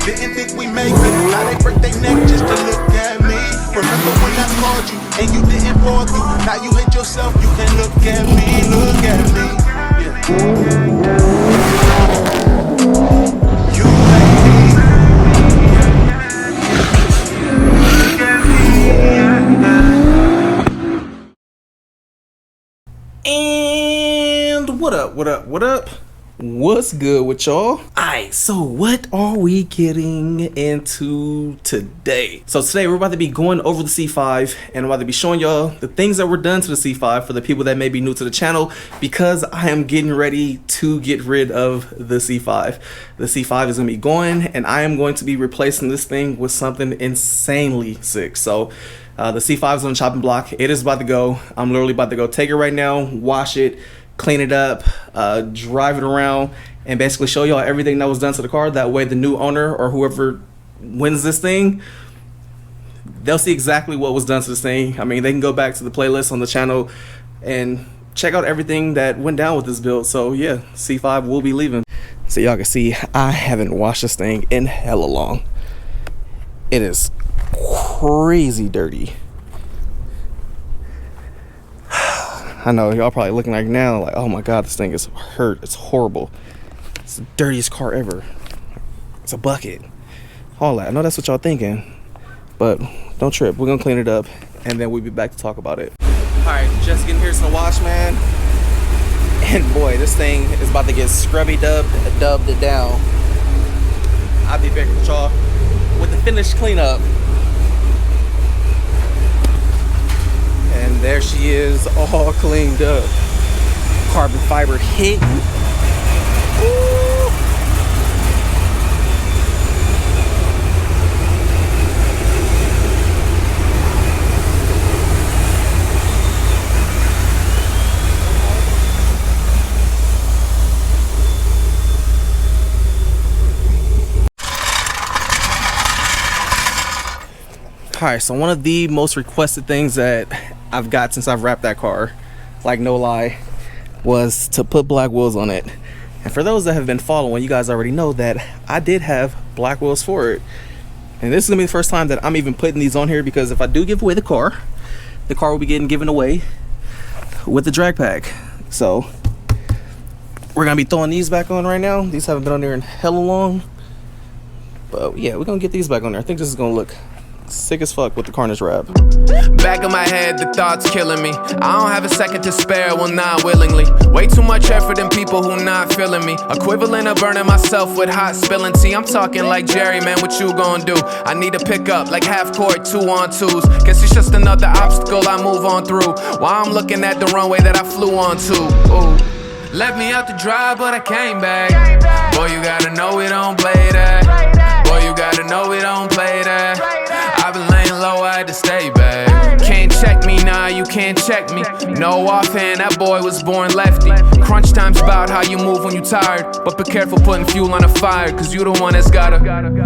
Didn't think we make it. Now they break their neck just to look at me. Remember when I called you and you didn't fall through? Now you hate yourself, you can look at me, look at me. You like me. And what up? What's good with y'all? Alright, so what are we getting into today? So today we're about to be going over the C5 and I'm about to be showing y'all the things that were done to the C5 for the people that may be new to the channel, because I am getting ready to get rid of the C5. The C5 is going to be going and I am going to be replacing this thing with something insanely sick. So the C5 is on the chopping block. It is about to go. I'm literally about to go take it right now, wash it, clean it up, drive it around, and basically show y'all everything that was done to the car. That way the new owner or whoever wins this thing, they'll see exactly what was done to this thing. I mean, they can go back to the playlist on the channel and check out everything that went down with this build. So yeah, C5 will be leaving. So y'all can see I haven't washed this thing in hella long. It is crazy dirty. I know y'all probably looking like now like, oh my god, this thing is hurt, it's horrible, it's the dirtiest car ever, it's a bucket, all that. I know that's what y'all thinking, but don't trip, we're gonna clean it up and then we'll be back to talk about it. All right, just getting here to the wash, man, and boy, this thing is about to get scrubby dubbed it down. I'll be back with y'all with the finished cleanup. And there she is, all cleaned up. Carbon fiber hit. Ooh. Alright, so one of the most requested things that I've got since I've wrapped that car, like no lie, was to put black wheels on it. And for those that have been following, you guys already know that I did have black wheels for it. And this is gonna be the first time that I'm even putting these on here, because if I do give away the car will be getting given away with the drag pack. So we're gonna be throwing these back on right now. These haven't been on there in hella long, but yeah, we're gonna get these back on there. I think this is gonna look sick as fuck with the Carnage wrap. Back of my head, the thoughts killing me. I don't have a second to spare, well, not willingly. Way too much effort in people who not feeling me. Equivalent of burning myself with hot spilling tea. I'm talking like Jerry, man, what you gonna do? I need to pick up like half court, 2-on-2s. Guess it's just another obstacle I move on through, while I'm looking at the runway that I flew onto. Ooh. Left me out to dry, but I came back. Boy, you gotta know we don't play that. Boy, you gotta know we don't play that. I've been laying low, I had to stay back. Can't check me, nah, you can't check me. No offhand, that boy was born lefty. Crunch time's about how you move when you tired, but be careful putting fuel on the fire, cause you the one that's gotta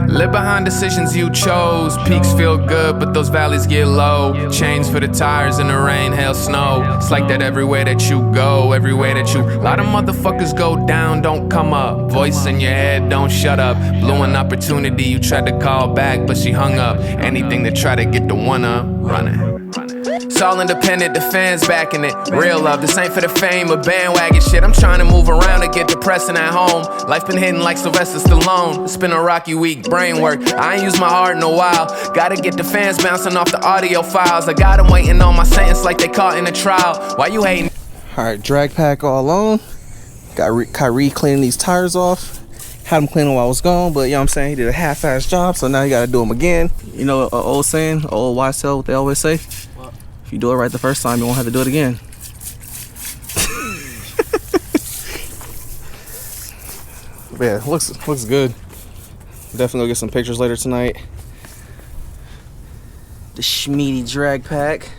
live behind decisions you chose. Peaks feel good, but those valleys get low. Chains for the tires in the rain, hail, snow. It's like that everywhere that you go, everywhere that you. A lot of motherfuckers go down, don't come up. Voice in your head, don't shut up. Blew an opportunity, you tried to call back, but she hung up. Anything to try to get the one up, running. It's all independent, the fans backing it. Real love, this ain't for the fame or bandwagon shit. I'm trying to move around and get depressing at home. Life been hitting like Sylvester Stallone. It's been a rocky week, brain work. I ain't used my heart in a while. Gotta get the fans bouncing off the audio files. I got them waiting on my sentence like they caught in a trial. Why you hating? Alright, drag pack all on. Got Kyrie cleaning these tires off. Had him cleaning while I was gone, but you know what I'm saying, he did a half-ass job, so now you gotta do them again. You know, an old saying, old wise tale, what they always say? What? If you do it right the first time, you won't have to do it again. But yeah, looks good. Definitely go get some pictures later tonight. The Schmeedy drag pack.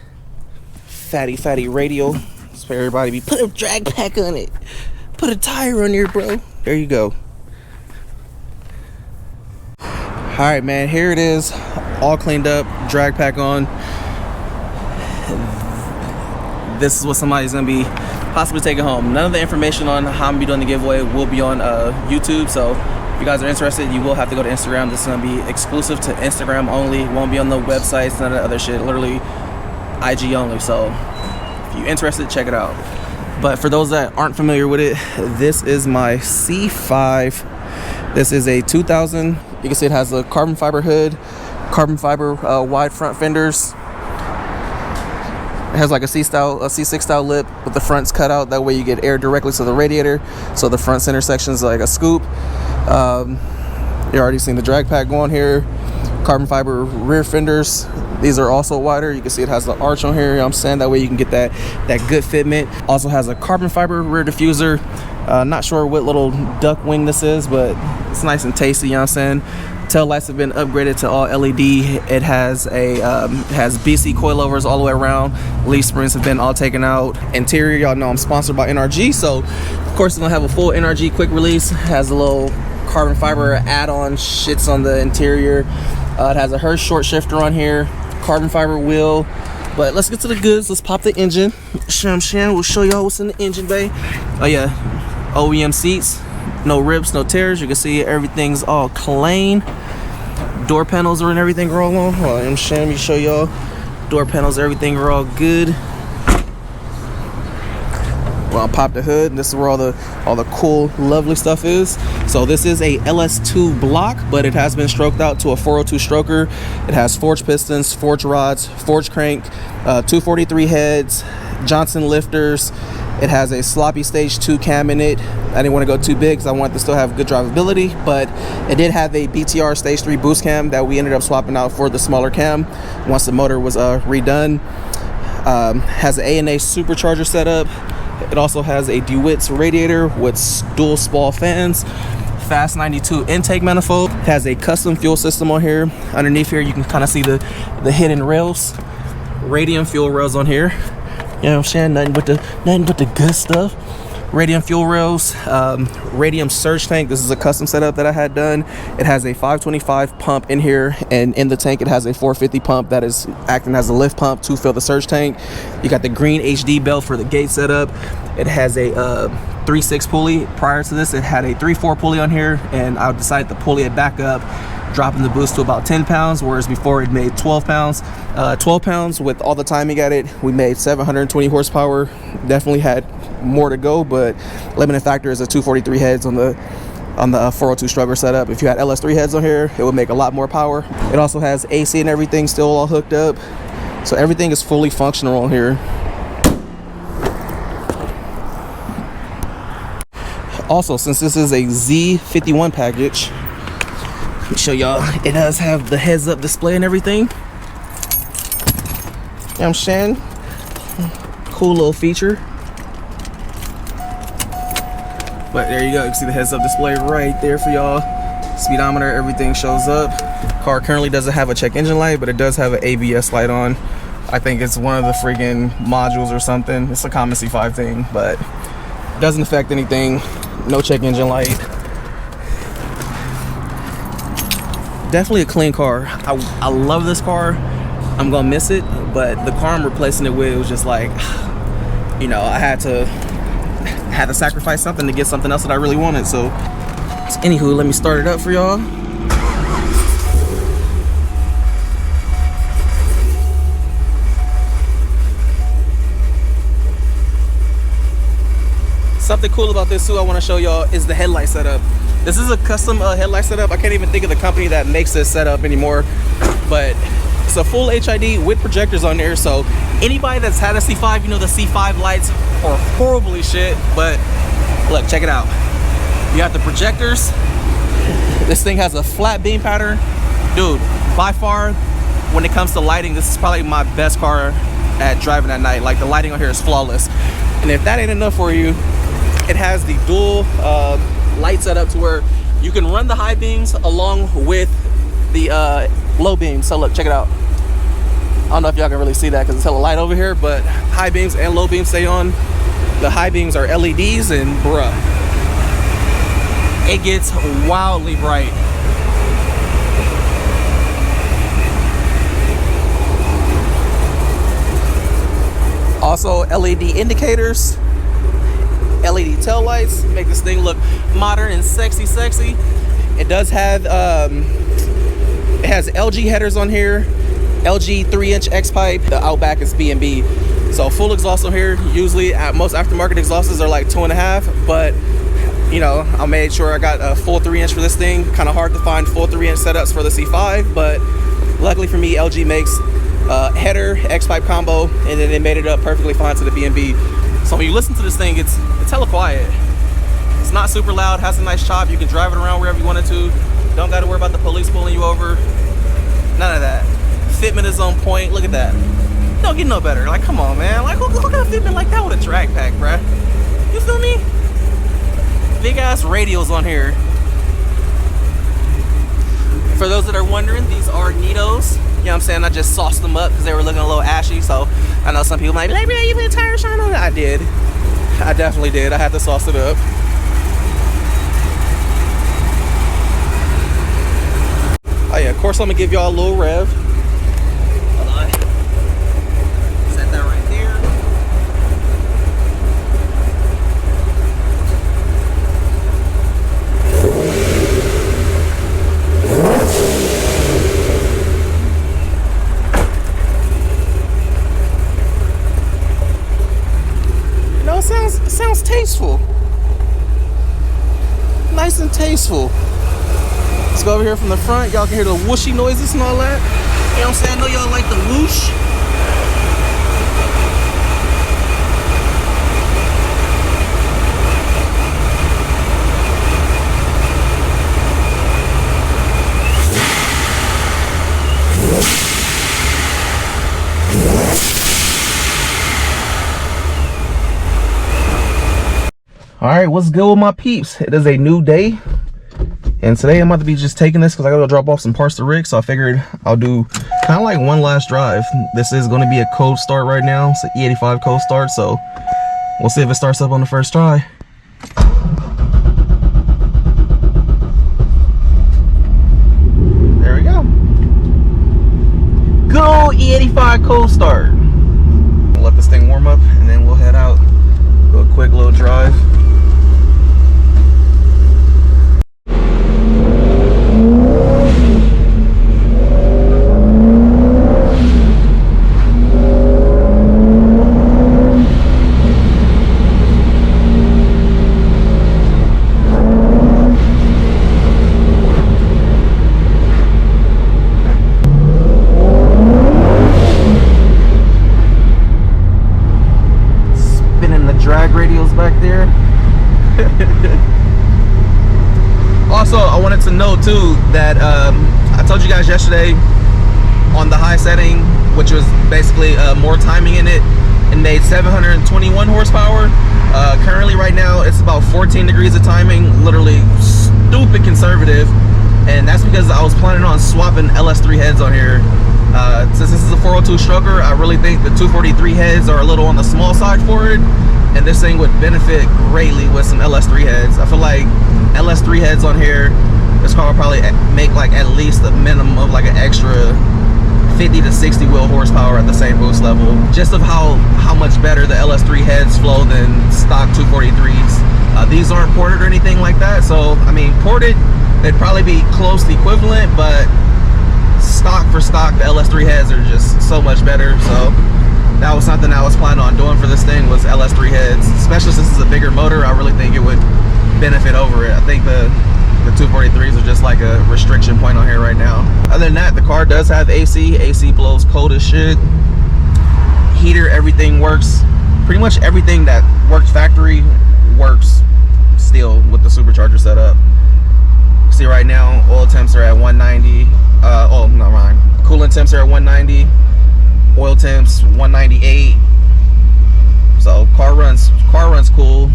Fatty radial. That's for everybody to be, put a drag pack on it. Put a tire on there, bro. There you go. Alright, man, here it is, all cleaned up, drag pack on. This is what somebody's gonna be possibly taking home. None of the information on how I'm gonna be doing the giveaway will be on YouTube, so if you guys are interested, you will have to go to Instagram. This is gonna be exclusive to Instagram only. Won't be on the websites, none of the other shit. Literally IG only. So if you're interested, check it out. But for those that aren't familiar with it, this is my C5. This is a 2000. You can see it has a carbon fiber hood, carbon fiber wide front fenders. It has like a C6 style lip with the fronts cut out. That way you get air directly to the radiator. So the front center section is like a scoop. You already seen the drag pack going here. Carbon fiber rear fenders. These are also wider. You can see it has the arch on here. You know what I'm saying? That way you can get that good fitment. Also has a carbon fiber rear diffuser. Not sure what little duck wing this is, but it's nice and tasty. You know what I'm saying? Tail lights have been upgraded to all LED. It has has BC coilovers all the way around. Leaf springs have been all taken out. Interior, y'all know I'm sponsored by NRG, so of course it's gonna have a full NRG quick release. Has a little carbon fiber add-on shits on the interior. It has a Hurst short shifter on here, carbon fiber wheel. But let's get to the goods. Let's pop the engine. We'll show y'all what's in the engine bay. Oh yeah, OEM seats, no rips, no tears. You can see everything's all clean. Door panels and everything are all on. Well, I'm showing you, show y'all. Door panels, everything are all good. Well, I'll pop the hood, and this is where all the cool, lovely stuff is. So this is a LS2 block, but it has been stroked out to a 402 stroker. It has forged pistons, forged rods, forged crank, 243 heads, Johnson lifters. It has a sloppy stage 2 cam in it. I didn't want to go too big because I wanted to still have good drivability, but it did have a BTR stage 3 boost cam that we ended up swapping out for the smaller cam once the motor was redone. Has an A&A supercharger setup. It also has a DeWitt's radiator with dual spall fans, Fast 92 intake manifold. It has a custom fuel system on here. Underneath here you can kind of see the hidden rails, radium fuel rails on here. You know what I'm saying? Nothing but the good stuff. Radium fuel rails, radium surge tank. This is a custom setup that I had done. It has a 525 pump in here, and in the tank it has a 450 pump that is acting as a lift pump to fill the surge tank. You got the green HD belt for the gate setup. It has a 3.6 pulley. Prior to this, it had a 3.4 pulley on here, and I decided to pulley it back up, dropping the boost to about 10 pounds, whereas before it made 12 pounds. 12 pounds with all the timing at it, we made 720 horsepower. Definitely had more to go, but limiting factor is a 243 heads on the 402 stroker setup. If you had LS3 heads on here, it would make a lot more power. It also has AC and everything still all hooked up, so everything is fully functional on here. Also, since this is a Z51 package, let me show y'all, it does have the heads up display and everything. You know what I'm saying? Cool little feature. But there you go, you can see the heads up display right there for y'all. Speedometer, everything shows up. Car currently doesn't have a check engine light, but it does have an ABS light on. I think it's one of the freaking modules or something. It's a common C5 thing, but doesn't affect anything. No check engine light. Definitely a clean car. I love this car. I'm gonna miss it, but the car I'm replacing it with was just like, you know, I had to sacrifice something to get something else that I really wanted. So anywho, let me start it up for y'all. Something cool about this too I want to show y'all is the headlight setup. This is a custom headlight setup. I can't even think of the company that makes this setup anymore, but it's a full HID with projectors on there. So anybody that's had a C5, you know the C5 lights are horribly shit, but look, check it out. You got the projectors. This thing has a flat beam pattern. Dude, by far, when it comes to lighting, this is probably my best car at driving at night. Like, the lighting on here is flawless. And if that ain't enough for you, it has the dual light setup to where you can run the high beams along with the low beams. So look, check it out. I don't know if y'all can really see that because it's hella light over here, but high beams and low beams stay on. The high beams are LEDs, and bruh, it gets wildly bright. Also, LED indicators, LED tail lights, make this thing look modern and sexy. It does have it has LG headers on here, LG 3-inch X pipe. The Outback is B&B. So full exhaust on here. Usually at most aftermarket exhausts are like 2.5, but you know, I made sure I got a full 3-inch for this thing. Kind of hard to find full 3-inch setups for the C5, but luckily for me, LG makes header X pipe combo, and then they made it up perfectly fine to the B&B. So when you listen to this thing, it's hella quiet. It's not super loud, has a nice chop. You can drive it around wherever you wanted to. Don't got to worry about the police pulling you over. None of that. Fitment is on point. Look at that. Don't get no better. Like, come on, man. Like, who got a fitment like that with a drag pack, bruh? You feel me? Big ass radials on here. For those that are wondering, these are Nitos. You know what I'm saying? I just sauced them up because they were looking a little ashy. So I know some people might be like, man, you put a tire shine on it. I did. I definitely did. I had to sauce it up. Oh yeah, of course I'm gonna give y'all a little rev. Hold on. Set that right there. You know, it sounds tasteful. Nice and tasteful. Let's go over here from the front. Y'all can hear the whooshy noises and all that. You know what I'm saying? I know y'all like the whoosh. All right, what's good with my peeps? It is a new day. And today I'm about to be just taking this because I gotta drop off some parts to Rick, so I figured I'll do kind of like one last drive. This is going to be a cold start right now. It's an E85 cold start, so we'll see if it starts up on the first try. There we go. Good old E85 cold start. We'll let this thing warm up and then we'll head out. Do a quick little drive. Back there. Also, I wanted to note too that I told you guys yesterday on the high setting, which was basically more timing in it, and made 721 horsepower. Currently right now it's about 14 degrees of timing, literally stupid conservative, and that's because I was planning on swapping LS3 heads on here. Since this is a 402 stroker, I really think the 243 heads are a little on the small side for it, and this thing would benefit greatly with some LS3 heads. I feel like LS3 heads on here, this car will probably make like at least a minimum of like an extra 50 to 60 wheel horsepower at the same boost level, just of how much better the LS3 heads flow than stock 243s. These aren't ported or anything like that, so I mean, ported, they'd probably be close to equivalent, but stock for stock, the LS3 heads are just so much better. So that was something I was planning on doing for this thing, was LS3 heads, especially since it's a bigger motor. I really think it would benefit over it. I think the 243s are just like a restriction point on here right now. Other than that, the car does have AC. AC blows cold as shit. Heater, everything works. Pretty much everything that worked factory works still with the supercharger setup. See right now, oil temps are at 190. Oh, not mine. Coolant temps are at 190. Oil temps 198. So car runs cool.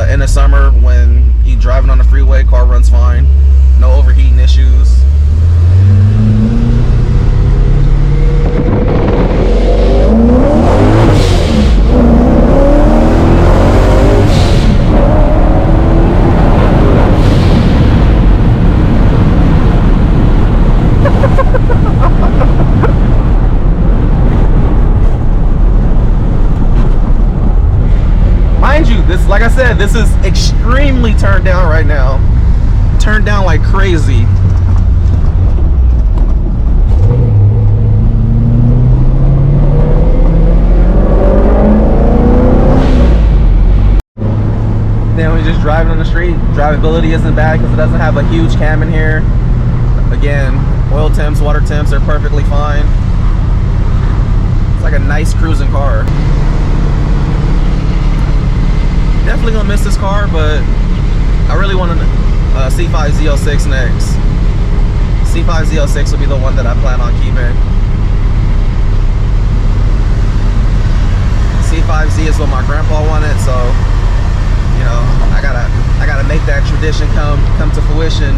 In the summer when you're driving on the freeway, car runs fine. No overheating issues. Mind you, this, like I said, this is extremely turned down right now. turned down like crazy. Then we're just driving on the street. Drivability isn't bad because it doesn't have a huge cam in here. Again, oil temps, water temps are perfectly fine. It's like a nice cruising car. Definitely gonna miss this car, but I really want a C5 Z06 next. C5 Z06 will be the one that I plan on keeping. C5Z is what my grandpa wanted, so you know, I gotta make that tradition come to fruition.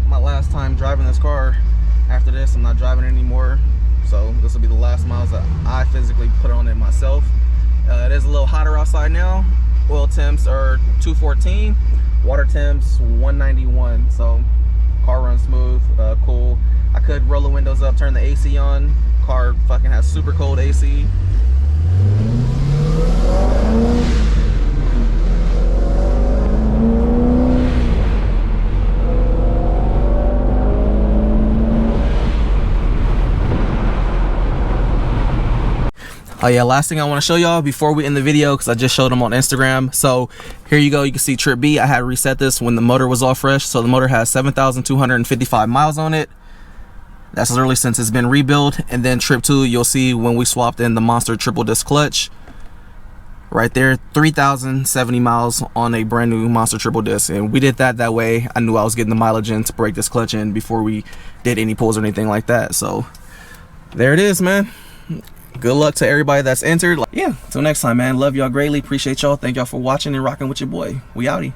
My last time driving this car. After this, I'm not driving it anymore, so this will be the last miles that I physically put on it myself. It is a little hotter outside now. Oil temps are 214, water temps 191, so car runs smooth, cool. I could roll the windows up, turn the AC on. Car fucking has super cold AC. Oh yeah, last thing I want to show y'all before we end the video, because I just showed them on Instagram. So here you go, you can see trip B. I had reset this when the motor was all fresh. So the motor has 7,255 miles on it. That's literally since it's been rebuilt. And then trip 2, you'll see when we swapped in the monster triple disc clutch. Right there, 3,070 miles on a brand new monster triple disc. And we did that way. I knew I was getting the mileage in to break this clutch in before we did any pulls or anything like that. So there it is, man. Good luck to everybody that's entered. Yeah, till next time, man. Love y'all greatly. Appreciate y'all. Thank y'all for watching and rocking with your boy. We outie.